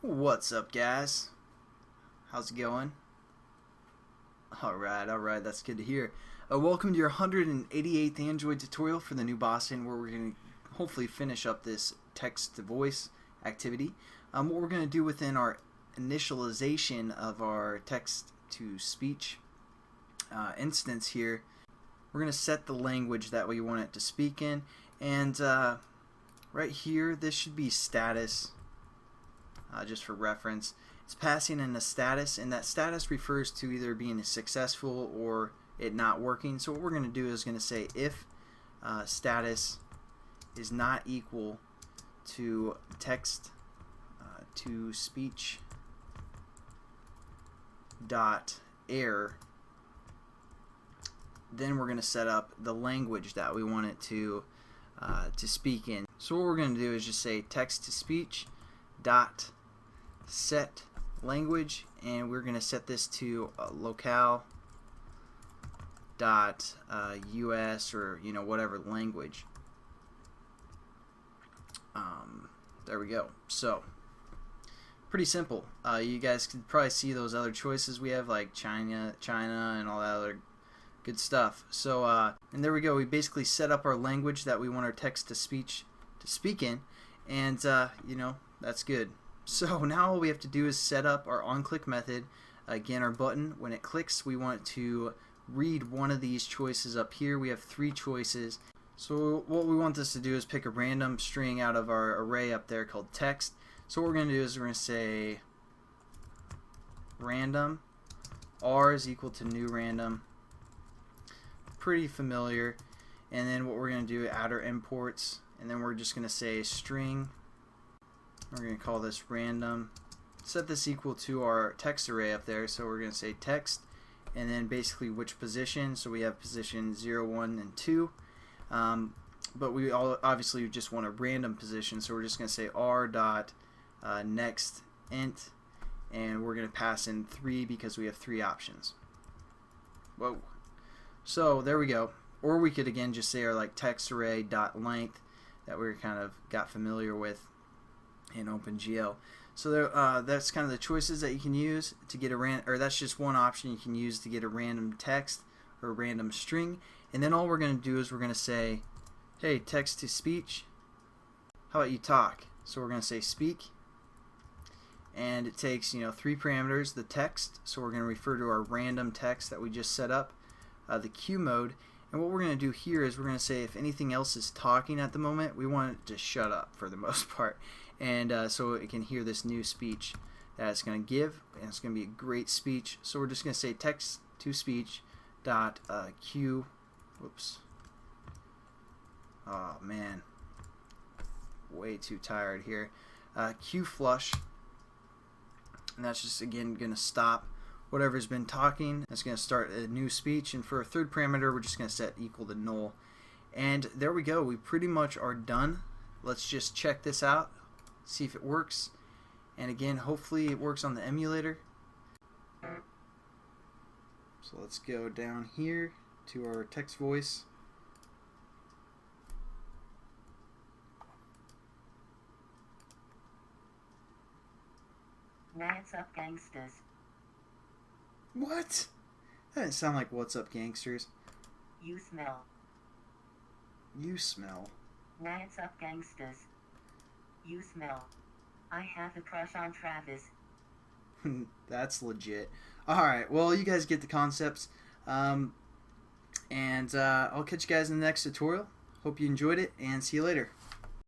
What's up, guys? How's it going? Alright, that's good to hear. Welcome to your 188th Android tutorial for the new Boston, where we're going to hopefully finish up this text-to-voice activity. What we're going to do within our initialization of our text-to-speech instance here, we're going to set the language that we want it to speak in, and right here, this should be status. Just for reference, it's passing in a status, and that status refers to either being successful or it not working. So what we're going to do is going to say if status is not equal to text to speech dot error, then we're going to set up the language that we want it to speak in. So what we're going to do is just say text to speech dot set language, and we're going to set this to locale dot US, or whatever language. There we go. So pretty simple. You guys could probably see those other choices we have, like China and all that other good stuff. So and there we go. We basically set up our language that we want our text to speech to speak in, and that's good. So now all we have to do is set up our onClick method. Again, our button, when it clicks, we want to read one of these choices up here. We have 3 choices. So what we want this to do is pick a random string out of our array up there called text. So what we're going to do is we're going to say random, r is equal to new random. Pretty familiar. And then what we're going to do, add our imports, and then we're just going to say string. We're going to call this random. Set this equal to our text array up there. So we're going to say text, and then basically which position. So we have position 0, 1, and 2. But we obviously just want a random position. So we're just going to say r dot next int, and we're going to pass in 3 because we have 3 options. Whoa. So there we go. Or we could again just say our text array dot length that we kind of got familiar with in OpenGL. So there, that's kind of the choices that you can use to get a or that's just one option you can use to get a random text or a random string. And then all we're going to do is we're going to say, hey, text to speech, how about you talk? So we're going to say speak, and it takes 3 parameters, the text, so we're going to refer to our random text that we just set up, the Q mode. And what we're going to do here is we're going to say if anything else is talking at the moment, we want it to shut up for the most part. And so it can hear this new speech that it's going to give, and it's going to be a great speech. So we're just going to say text to speech dot Q. Whoops. Oh man, way too tired here. Q flush, and that's just again going to stop whatever's been talking. It's going to start a new speech, and for a third parameter, we're just going to set equal to null. And there we go. We pretty much are done. Let's just check this out, see if it works. And again, hopefully it works on the emulator. So let's go down here to our text voice. What's up, gangsters? What? That didn't sound like what's up, gangsters. You smell. You smell. What's up, gangsters? You smell. I have a crush on Travis. That's legit. Alright, well, you guys get the concepts. And I'll catch you guys in the next tutorial. Hope you enjoyed it, and see you later.